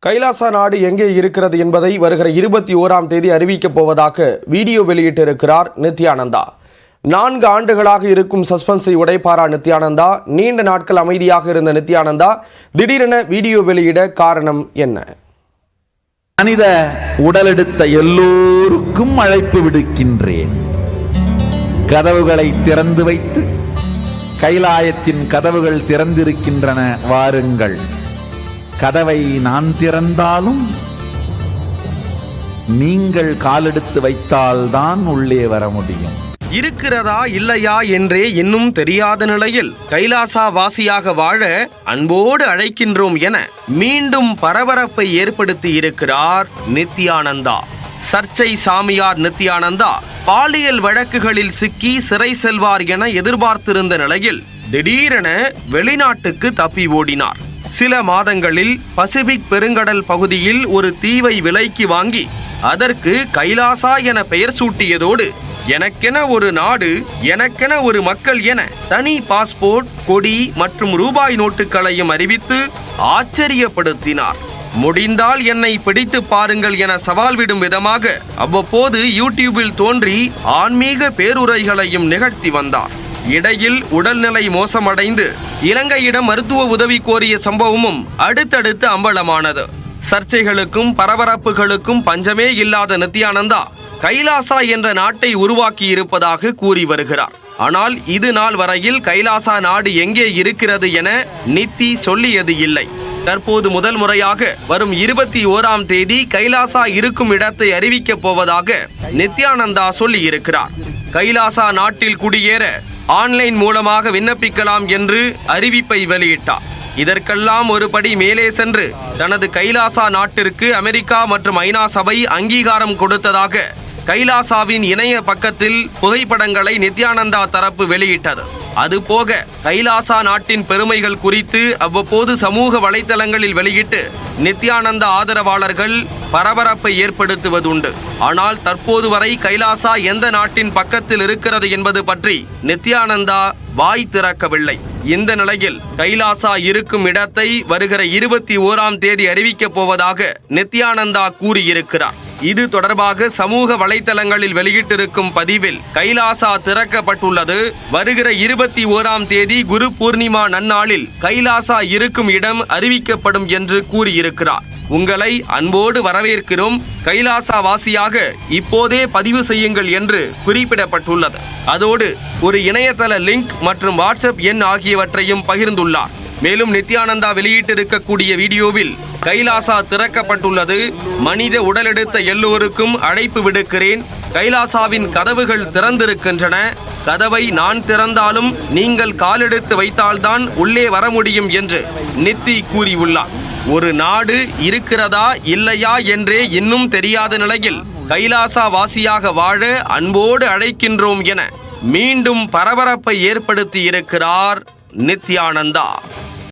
கைலாசா நாடு எங்கே இருக்கிறது என்பதை வருகிற 21ஆம் தேதி அறிவிக்கப் போவதாக வீடியோ வெளியிட்டிருக்கிறார் நித்யானந்தா. 4 ஆண்டுகளாக இருக்கும் சஸ்பென்ஸை உடைப்பாரா நித்யானந்தா? நீண்ட நாட்கள் அமைதியாக இருந்த நித்யானந்தா திடீரென வீடியோ வெளியிட காரணம் என்ன? மனித உடலெடுத்த எல்லோருக்கும் அழைப்பு விடுக்கின்றேன். கதவுகளை திறந்து வைத்து, கைலாயத்தின் கதவுகள் திறந்திருக்கின்றன, வாருங்கள். கதவை நான் திறந்தாலும் நீங்கள் காலெடுத்து வைத்தால்தான் உள்ளே வர முடியும். இருக்கிறதா இல்லையா என்றே இன்னும் தெரியாத நிலையில் கைலாசா வாசியாக வாழ அன்போடு அழைக்கின்றோம் என மீண்டும் பரபரப்பை ஏற்படுத்தி இருக்கிறார் நித்யானந்தா. சர்ச்சை சாமியார் நித்யானந்தா பாலியல் வழக்குகளில் சிக்கி சிறை செல்வார் என எதிர்பார்த்திருந்த நிலையில் திடீரென வெளிநாட்டுக்கு தப்பி ஓடினார். சில மாதங்களில் பசிபிக் பெருங்கடல் பகுதியில் ஒரு தீவை விலைக்கு வாங்கி அதற்கு கைலாசா என பெயர் சூட்டியதோடு எனக்கென ஒரு நாடு, எனக்கென ஒரு மக்கள் என தனி பாஸ்போர்ட், கொடி மற்றும் ரூபாய் நோட்டுகளையும் அறிவித்து ஆச்சரியப்படுத்தினார். முடிந்தால் என்னை பிடித்து பாருங்கள் என சவால் விடும் விதமாக அவ்வப்போது யூடியூபில் தோன்றி ஆன்மீக பேருரைகளையும் நிகழ்த்தி வந்தார். இடையில் உடல்நிலை மோசமடைந்து இலங்கையிடம் மருத்துவ உதவி கோரிய சம்பவமும் அடுத்தடுத்து அம்பலமானது. சர்ச்சைகளுக்கும் பரபரப்புகளுக்கும் பஞ்சமே இல்லாத நித்யானந்தா கைலாசா என்ற நாட்டை உருவாக்கி இருப்பதாக கூறி வருகிறார். ஆனால் இது நாள் வரையில் கைலாசா நாடு எங்கே இருக்கிறது என நித்தி சொல்லியது இல்லை. தற்போது முதல் முறையாக வரும் 21ஆம் தேதி கைலாசா இருக்கும் இடத்தை அறிவிக்கப் போவதாக நித்யானந்தா சொல்லி இருக்கிறார். கைலாசா நாட்டில் குடியேற ஆன்லைன் மூலமாக விண்ணப்பிக்கலாம் என்று அறிவிப்பை வெளியிட்டார். இதற்கெல்லாம் ஒரு படி மேலே சென்று தனது கைலாசா நாட்டிற்கு அமெரிக்கா மற்றும் ஐநா சபை அங்கீகாரம் கொடுத்ததாக கைலாசாவின் இணைய பக்கத்தில் புகைப்படங்களை நித்யானந்தா தரப்பு வெளியிட்டது. அதுபோக கைலாசா நாட்டின் பெருமைகள் குறித்து அவ்வப்போது சமூக வலைதளங்களில் வெளியிட்டு நித்யானந்தா ஆதரவாளர்கள் பரபரப்பை ஏற்படுத்துவதுண்டு. ஆனால் தற்போது வரை கைலாசா எந்த நாட்டின் பக்கத்தில் இருக்கிறது என்பது பற்றி நித்யானந்தா வாய் திறக்கவில்லை. இந்த நிலையில் கைலாசா இருக்கும் இடத்தை வருகிற 21ஆம் தேதி அறிவிக்கப் போவதாக நித்யானந்தா கூறியிருக்கிறார். இது தொடர்பாக சமூக வலைதளங்களில் வெளியிட்டிருக்கும் பதிவில் கைலாசா திறக்கப்பட்டுள்ளது. வருகிற 21ஆம் தேதி குரு பூர்ணிமா நன்னாளில் கைலாசா இருக்கும் இடம் அறிவிக்கப்படும் என்று கூறியிருக்கிறார். உங்களை அன்போடு வரவேற்கிறோம். கைலாசா வாசியாக இப்போதே பதிவு செய்யுங்கள் என்று குறிப்பிடப்பட்டுள்ளது. அதோடு ஒரு இணையதள லிங்க் மற்றும் வாட்ஸ்அப் எண் ஆகியவற்றையும் பகிர்ந்துள்ளார். மேலும் நித்யானந்தா வெளியிட்டிருக்கக்கூடிய வீடியோவில் கைலாசா திறக்கப்பட்டுள்ளது. மனித உடலெடுத்த எல்லோருக்கும் அழைப்பு விடுக்கிறேன். கைலாசாவின் கதவுகள் திறந்திருக்கின்றன. கதவை நான் திறந்தாலும் நீங்கள் காலெடுத்து வைத்தால்தான் உள்ளே வர முடியும் என்று நித்தி கூறியுள்ளார். ஒரு நாடு இருக்கிறதா இல்லையா என்றே இன்னும் தெரியாத நிலையில் கைலாசா வாசியாக வாழ அன்போடு அழைக்கின்றோம் என மீண்டும் பரபரப்பை ஏற்படுத்தி இருக்கிறார் நித்யானந்தா.